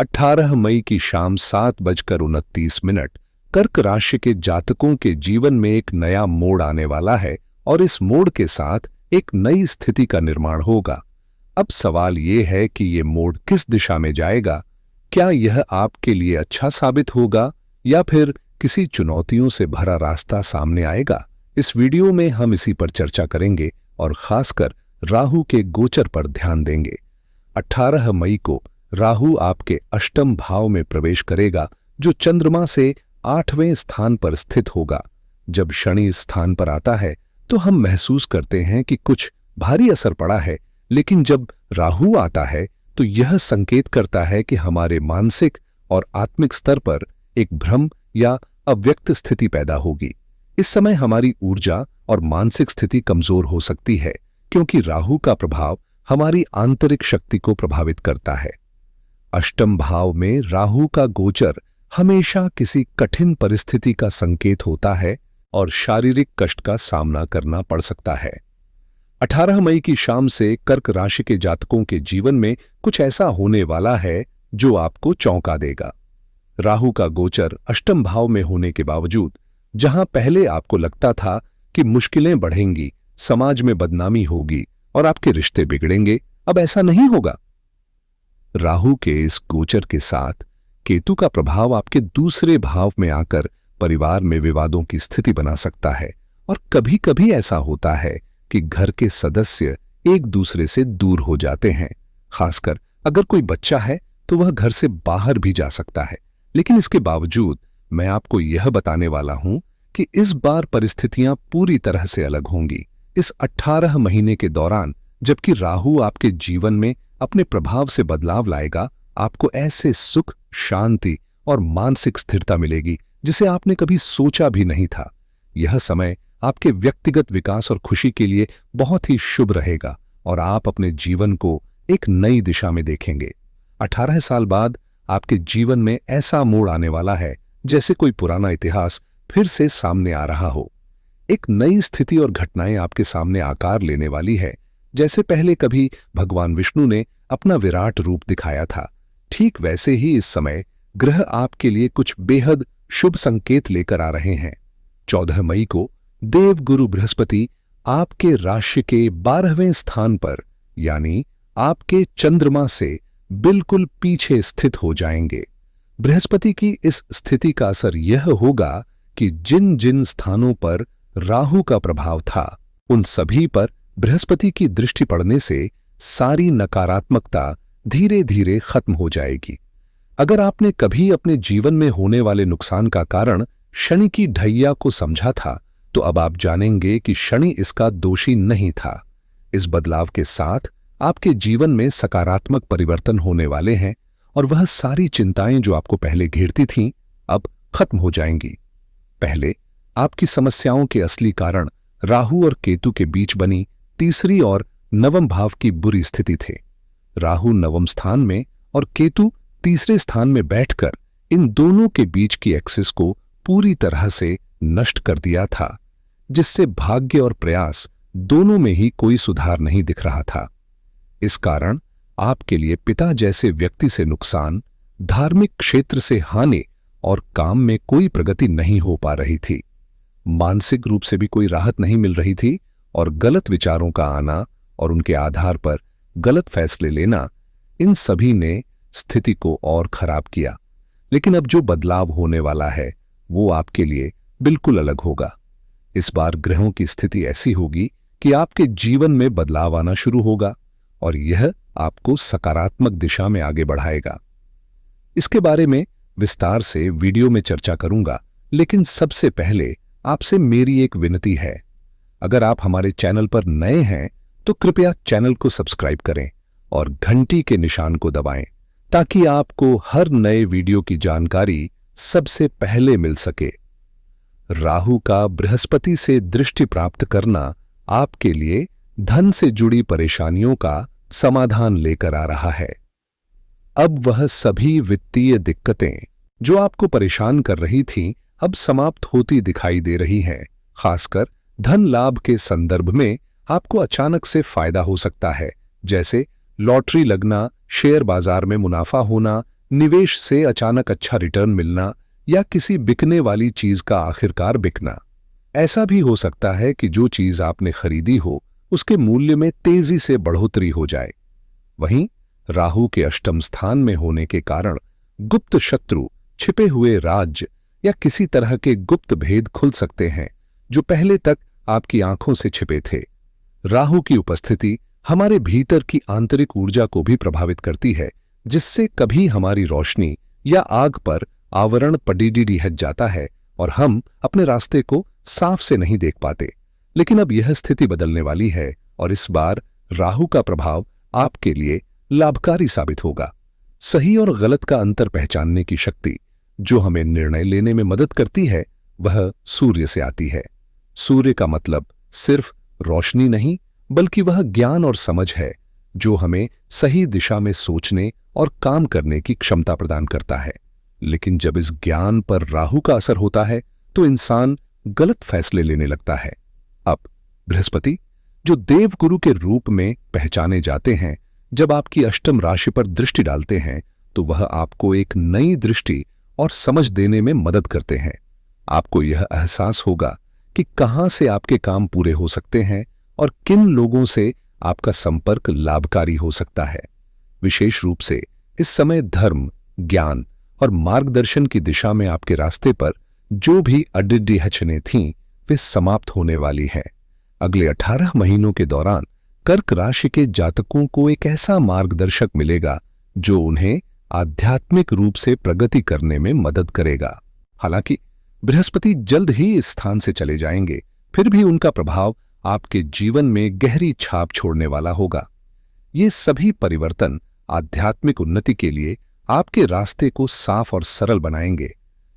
18 मई की शाम 7:29 कर्क राशि के जातकों के जीवन में एक नया मोड़ आने वाला है और इस मोड़ के साथ एक नई स्थिति का निर्माण होगा। अब सवाल ये है कि ये मोड़ किस दिशा में जाएगा। क्या यह आपके लिए अच्छा साबित होगा या फिर किसी चुनौतियों से भरा रास्ता सामने आएगा। इस वीडियो में हम इसी पर चर्चा करेंगे और खासकर राहु के गोचर पर ध्यान देंगे। 18 मई को राहु आपके अष्टम भाव में प्रवेश करेगा, जो चंद्रमा से 8वें स्थान पर स्थित होगा। जब शनि इस स्थान पर आता है तो हम महसूस करते हैं कि कुछ भारी असर पड़ा है, लेकिन जब राहु आता है तो यह संकेत करता है कि हमारे मानसिक और आत्मिक स्तर पर एक भ्रम या अव्यक्त स्थिति पैदा होगी। इस समय हमारी ऊर्जा और मानसिक स्थिति कमजोर हो सकती है, क्योंकि राहु का प्रभाव हमारी आंतरिक शक्ति को प्रभावित करता है। अष्टम भाव में राहु का गोचर हमेशा किसी कठिन परिस्थिति का संकेत होता है और शारीरिक कष्ट का सामना करना पड़ सकता है। 18 मई की शाम से कर्क राशि के जातकों के जीवन में कुछ ऐसा होने वाला है जो आपको चौंका देगा। राहु का गोचर अष्टम भाव में होने के बावजूद जहां पहले आपको लगता था कि मुश्किलें बढ़ेंगी, समाज में बदनामी होगी और आपके रिश्ते बिगड़ेंगे, अब ऐसा नहीं होगा। राहु के इस गोचर के साथ केतु का प्रभाव आपके दूसरे भाव में आकर परिवार में विवादों की स्थिति बना सकता है और कभी-कभी ऐसा होता है कि घर के सदस्य एक दूसरे से दूर हो जाते हैं। खासकर अगर कोई बच्चा है तो वह घर से बाहर भी जा सकता है। लेकिन इसके बावजूद मैं आपको यह बताने वाला हूं कि इस बार परिस्थितियां पूरी तरह से अलग होंगी। इस 18 महीने के दौरान जबकि राहु आपके जीवन में अपने प्रभाव से बदलाव लाएगा, आपको ऐसे सुख, शांति और मानसिक स्थिरता मिलेगी जिसे आपने कभी सोचा भी नहीं था। यह समय आपके व्यक्तिगत विकास और खुशी के लिए बहुत ही शुभ रहेगा और आप अपने जीवन को एक नई दिशा में देखेंगे। 18 साल बाद आपके जीवन में ऐसा मोड़ आने वाला है जैसे कोई पुराना इतिहास फिर से सामने आ रहा हो। एक नई स्थिति और घटनाएं आपके सामने आकार लेने वाली है, जैसे पहले कभी भगवान विष्णु ने अपना विराट रूप दिखाया था। ठीक वैसे ही इस समय ग्रह आपके लिए कुछ बेहद शुभ संकेत लेकर आ रहे हैं। 14 मई को देवगुरु बृहस्पति आपके राशि के 12वें स्थान पर यानी आपके चंद्रमा से बिल्कुल पीछे स्थित हो जाएंगे। बृहस्पति की इस स्थिति का असर यह होगा कि जिन जिन स्थानों पर राहु का प्रभाव था उन सभी पर बृहस्पति की दृष्टि पड़ने से सारी नकारात्मकता धीरे धीरे खत्म हो जाएगी। अगर आपने कभी अपने जीवन में होने वाले नुकसान का कारण शनि की ढैया को समझा था, तो अब आप जानेंगे कि शनि इसका दोषी नहीं था। इस बदलाव के साथ आपके जीवन में सकारात्मक परिवर्तन होने वाले हैं और वह सारी चिंताएं जो आपको पहले घेरती थीं, अब खत्म हो जाएंगी। पहले आपकी समस्याओं के असली कारण राहु और केतु के बीच बनी तीसरी और नवम भाव की बुरी स्थिति थे। राहु नवम स्थान में और केतु तीसरे स्थान में बैठकर इन दोनों के बीच की एक्सिस को पूरी तरह से नष्ट कर दिया था, जिससे भाग्य और प्रयास दोनों में ही कोई सुधार नहीं दिख रहा था। इस कारण आपके लिए पिता जैसे व्यक्ति से नुकसान, धार्मिक क्षेत्र से हानि और काम में कोई प्रगति नहीं हो पा रही थी। मानसिक रूप से भी कोई राहत नहीं मिल रही थी और गलत विचारों का आना और उनके आधार पर गलत फैसले लेना, इन सभी ने स्थिति को और खराब किया। लेकिन अब जो बदलाव होने वाला है वो आपके लिए बिल्कुल अलग होगा। इस बार ग्रहों की स्थिति ऐसी होगी कि आपके जीवन में बदलाव आना शुरू होगा और यह आपको सकारात्मक दिशा में आगे बढ़ाएगा। इसके बारे में विस्तार से वीडियो में चर्चा करूंगा, लेकिन सबसे पहले आपसे मेरी एक विनती है। अगर आप हमारे चैनल पर नए हैं तो कृपया चैनल को सब्सक्राइब करें और घंटी के निशान को दबाएं, ताकि आपको हर नए वीडियो की जानकारी सबसे पहले मिल सके। राहु का बृहस्पति से दृष्टि प्राप्त करना आपके लिए धन से जुड़ी परेशानियों का समाधान लेकर आ रहा है। अब वह सभी वित्तीय दिक्कतें जो आपको परेशान कर रही थीं, अब समाप्त होती दिखाई दे रही हैं। खासकर धन लाभ के संदर्भ में आपको अचानक से फायदा हो सकता है, जैसे लॉटरी लगना, शेयर बाजार में मुनाफा होना, निवेश से अचानक अच्छा रिटर्न मिलना या किसी बिकने वाली चीज का आखिरकार बिकना। ऐसा भी हो सकता है कि जो चीज आपने खरीदी हो उसके मूल्य में तेजी से बढ़ोतरी हो जाए। वहीं राहु के अष्टम स्थान में होने के कारण गुप्त शत्रु, छिपे हुए राज या किसी तरह के गुप्त भेद खुल सकते हैं जो पहले तक आपकी आंखों से छिपे थे। राहु की उपस्थिति हमारे भीतर की आंतरिक ऊर्जा को भी प्रभावित करती है, जिससे कभी हमारी रोशनी या आग पर आवरण पडीडी हट जाता है और हम अपने रास्ते को साफ से नहीं देख पाते। लेकिन अब यह स्थिति बदलने वाली है और इस बार राहु का प्रभाव आपके लिए लाभकारी साबित होगा। सही और गलत का अंतर पहचानने की शक्ति जो हमें निर्णय लेने में मदद करती है वह सूर्य से आती है। सूर्य का मतलब सिर्फ रोशनी नहीं बल्कि वह ज्ञान और समझ है जो हमें सही दिशा में सोचने और काम करने की क्षमता प्रदान करता है। लेकिन जब इस ज्ञान पर राहु का असर होता है तो इंसान गलत फैसले लेने लगता है। अब बृहस्पति, जो देवगुरु के रूप में पहचाने जाते हैं, जब आपकी अष्टम राशि पर दृष्टि डालते हैं तो वह आपको एक नई दृष्टि और समझ देने में मदद करते हैं। आपको यह एहसास होगा कि कहां से आपके काम पूरे हो सकते हैं और किन लोगों से आपका संपर्क लाभकारी हो सकता है। विशेष रूप से इस समय धर्म, ज्ञान और मार्गदर्शन की दिशा में आपके रास्ते पर जो भी अडिड्डिहचनें थीं वे समाप्त होने वाली हैं। अगले 18 महीनों के दौरान कर्क राशि के जातकों को एक ऐसा मार्गदर्शक मिलेगा जो उन्हें आध्यात्मिक रूप से प्रगति करने में मदद करेगा। हालांकि बृहस्पति जल्द ही इस स्थान से चले जाएंगे, फिर भी उनका प्रभाव आपके जीवन में गहरी छाप छोड़ने वाला होगा। ये सभी परिवर्तन आध्यात्मिक उन्नति के लिए आपके रास्ते को साफ और सरल बनाएंगे।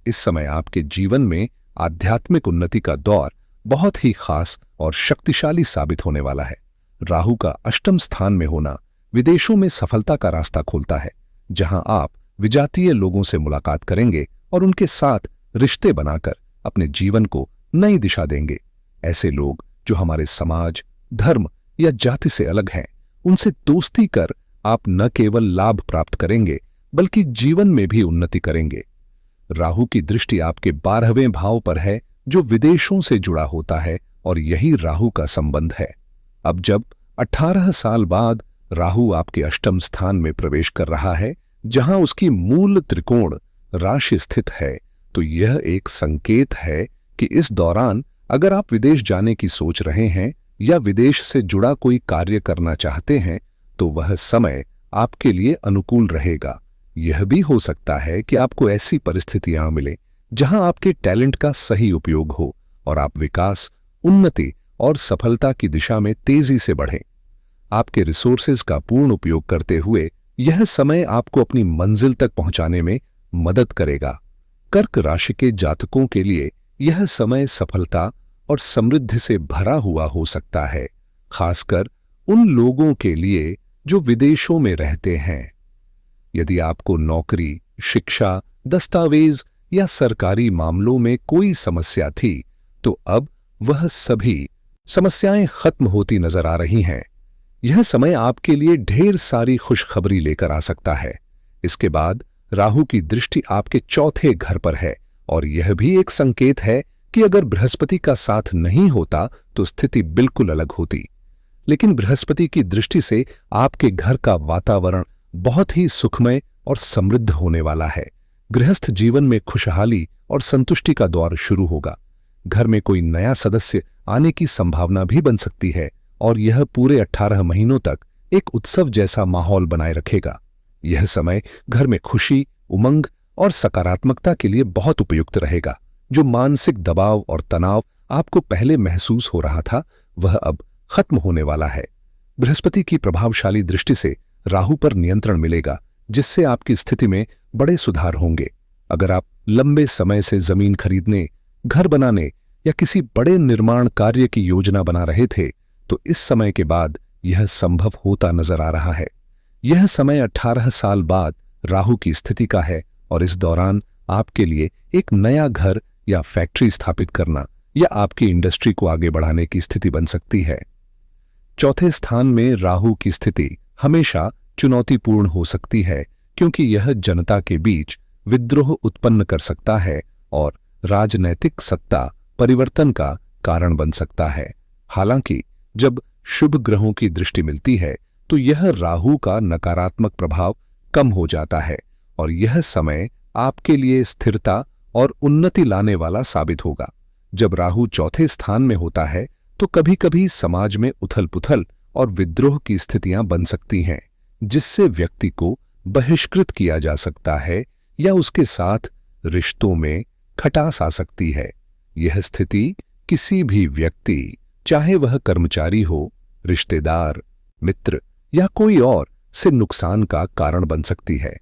इस समय आपके जीवन में आध्यात्मिक उन्नति का दौर बहुत ही खास और शक्तिशाली साबित होने वाला है। राहु का अष्टम स्थान में होना विदेशों में सफलता का रास्ता खोलता है, जहां आप विजातीय लोगों से मुलाकात करेंगे और उनके साथ रिश्ते बनाकर अपने जीवन को नई दिशा देंगे। ऐसे लोग जो हमारे समाज, धर्म या जाति से अलग हैं, उनसे दोस्ती कर आप न केवल लाभ प्राप्त करेंगे बल्कि जीवन में भी उन्नति करेंगे। राहु की दृष्टि आपके 12वें भाव पर है जो विदेशों से जुड़ा होता है और यही राहु का संबंध है। अब जब 18 साल बाद राहु आपके अष्टम स्थान में प्रवेश कर रहा है, जहां उसकी मूल त्रिकोण राशि स्थित है, तो यह एक संकेत है कि इस दौरान अगर आप विदेश जाने की सोच रहे हैं या विदेश से जुड़ा कोई कार्य करना चाहते हैं तो वह समय आपके लिए अनुकूल रहेगा। यह भी हो सकता है कि आपको ऐसी परिस्थितियां मिले जहां आपके टैलेंट का सही उपयोग हो और आप विकास, उन्नति और सफलता की दिशा में तेजी से बढ़ें। आपके रिसोर्सेज का पूर्ण उपयोग करते हुए यह समय आपको अपनी मंजिल तक पहुंचाने में मदद करेगा। कर्क राशि के जातकों के लिए यह समय सफलता और समृद्धि से भरा हुआ हो सकता है, खासकर उन लोगों के लिए जो विदेशों में रहते हैं। यदि आपको नौकरी, शिक्षा, दस्तावेज या सरकारी मामलों में कोई समस्या थी तो अब वह सभी समस्याएं खत्म होती नजर आ रही हैं। यह समय आपके लिए ढेर सारी खुशखबरी लेकर आ सकता है। इसके बाद राहु की दृष्टि आपके चौथे घर पर है और यह भी एक संकेत है कि अगर बृहस्पति का साथ नहीं होता तो स्थिति बिल्कुल अलग होती। लेकिन बृहस्पति की दृष्टि से आपके घर का वातावरण बहुत ही सुखमय और समृद्ध होने वाला है। गृहस्थ जीवन में खुशहाली और संतुष्टि का दौर शुरू होगा। घर में कोई नया सदस्य आने की संभावना भी बन सकती है और यह पूरे 18 महीनों तक एक उत्सव जैसा माहौल बनाए रखेगा। यह समय घर में खुशी, उमंग और सकारात्मकता के लिए बहुत उपयुक्त रहेगा। जो मानसिक दबाव और तनाव आपको पहले महसूस हो रहा था वह अब खत्म होने वाला है। बृहस्पति की प्रभावशाली दृष्टि से राहु पर नियंत्रण मिलेगा, जिससे आपकी स्थिति में बड़े सुधार होंगे। अगर आप लंबे समय से जमीन खरीदने, घर बनाने या किसी बड़े निर्माण कार्य की योजना बना रहे थे तो इस समय के बाद यह संभव होता नजर आ रहा है। यह समय 18 साल बाद राहु की स्थिति का है और इस दौरान आपके लिए एक नया घर या फैक्ट्री स्थापित करना या आपकी इंडस्ट्री को आगे बढ़ाने की स्थिति बन सकती है। चौथे स्थान में राहु की स्थिति हमेशा चुनौतीपूर्ण हो सकती है, क्योंकि यह जनता के बीच विद्रोह उत्पन्न कर सकता है और राजनैतिक सत्ता परिवर्तन का कारण बन सकता है। हालांकि जब शुभ ग्रहों की दृष्टि मिलती है तो यह राहु का नकारात्मक प्रभाव कम हो जाता है और यह समय आपके लिए स्थिरता और उन्नति लाने वाला साबित होगा। जब राहु चौथे स्थान में होता है तो कभी-कभी समाज में उथल-पुथल और विद्रोह की स्थितियां बन सकती हैं, जिससे व्यक्ति को बहिष्कृत किया जा सकता है या उसके साथ रिश्तों में खटास आ सकती है। यह स्थिति किसी भी व्यक्ति, चाहे वह कर्मचारी हो, रिश्तेदार, मित्र या कोई और, से नुकसान का कारण बन सकती है।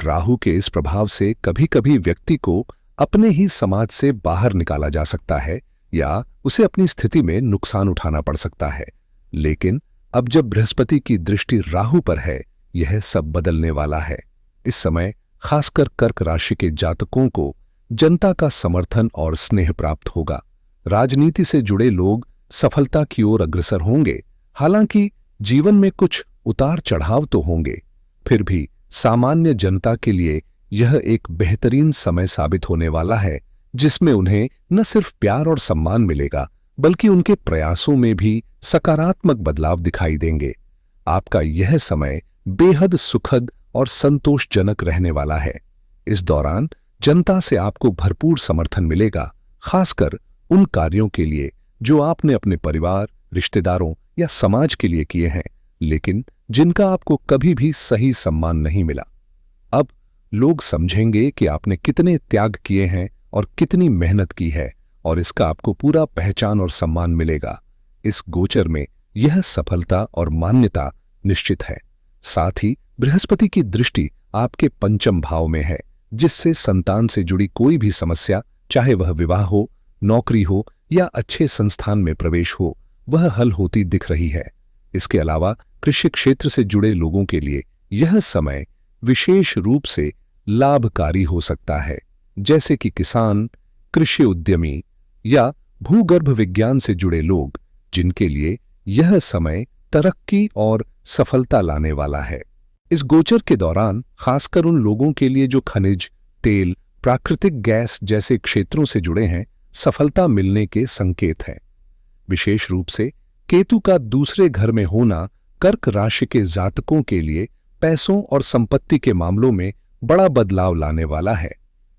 राहु के इस प्रभाव से कभी-कभी व्यक्ति को अपने ही समाज से बाहर निकाला जा सकता है या उसे अपनी स्थिति में नुकसान उठाना पड़ सकता है। लेकिन अब जब बृहस्पति की दृष्टि राहु पर है, यह सब बदलने वाला है। इस समय खासकर कर्क राशि के जातकों को जनता का समर्थन और स्नेह प्राप्त होगा। राजनीति से जुड़े लोग सफलता की ओर अग्रसर होंगे। हालांकि जीवन में कुछ उतार चढ़ाव तो होंगे, फिर भी सामान्य जनता के लिए यह एक बेहतरीन समय साबित होने वाला है, जिसमें उन्हें न सिर्फ प्यार और सम्मान मिलेगा, बल्कि उनके प्रयासों में भी सकारात्मक बदलाव दिखाई देंगे। आपका यह समय बेहद सुखद और संतोषजनक रहने वाला है। इस दौरान जनता से आपको भरपूर समर्थन मिलेगा, खासकर उन कार्यों के लिए जो आपने अपने परिवार, रिश्तेदारों या समाज के लिए किए हैं, लेकिन जिनका आपको कभी भी सही सम्मान नहीं मिला। अब लोग समझेंगे कि आपने कितने त्याग किए हैं और कितनी मेहनत की है, और इसका आपको पूरा पहचान और सम्मान मिलेगा। इस गोचर में यह सफलता और मान्यता निश्चित है। साथ ही बृहस्पति की दृष्टि आपके पंचम भाव में है, जिससे संतान से जुड़ी कोई भी समस्या, चाहे वह विवाह हो, नौकरी हो या अच्छे संस्थान में प्रवेश हो, वह हल होती दिख रही है। इसके अलावा कृषि क्षेत्र से जुड़े लोगों के लिए यह समय विशेष रूप से लाभकारी हो सकता है, जैसे कि किसान, कृषि उद्यमी या भूगर्भ विज्ञान से जुड़े लोग, जिनके लिए यह समय तरक्की और सफलता लाने वाला है। इस गोचर के दौरान खासकर उन लोगों के लिए जो खनिज, तेल, प्राकृतिक गैस जैसे क्षेत्रों से जुड़े हैं, सफलता मिलने के संकेत हैं। विशेष रूप से केतु का दूसरे घर में होना कर्क राशि के जातकों के लिए पैसों और संपत्ति के मामलों में बड़ा बदलाव लाने वाला है।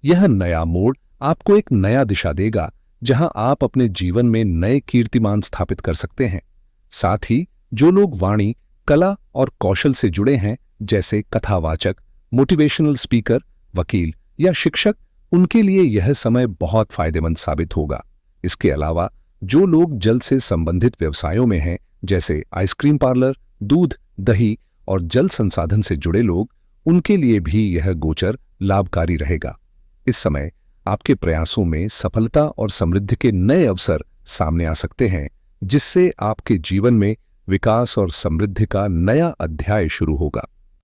यह नया मोड़ आपको एक नया दिशा देगा, जहां आप अपने जीवन में नए कीर्तिमान स्थापित कर सकते हैं। साथ ही जो लोग वाणी, कला और कौशल से जुड़े हैं, जैसे कथावाचक, मोटिवेशनल स्पीकर, वकील या शिक्षक, उनके लिए यह समय बहुत फायदेमंद साबित होगा। इसके अलावा जो लोग जल से संबंधित व्यवसायों में हैं, जैसे आइसक्रीम पार्लर, दूध, दही और जल संसाधन से जुड़े लोग, उनके लिए भी यह गोचर लाभकारी रहेगा। इस समय आपके प्रयासों में सफलता और समृद्धि के नए अवसर सामने आ सकते हैं, जिससे आपके जीवन में विकास और समृद्धि का नया अध्याय शुरू होगा।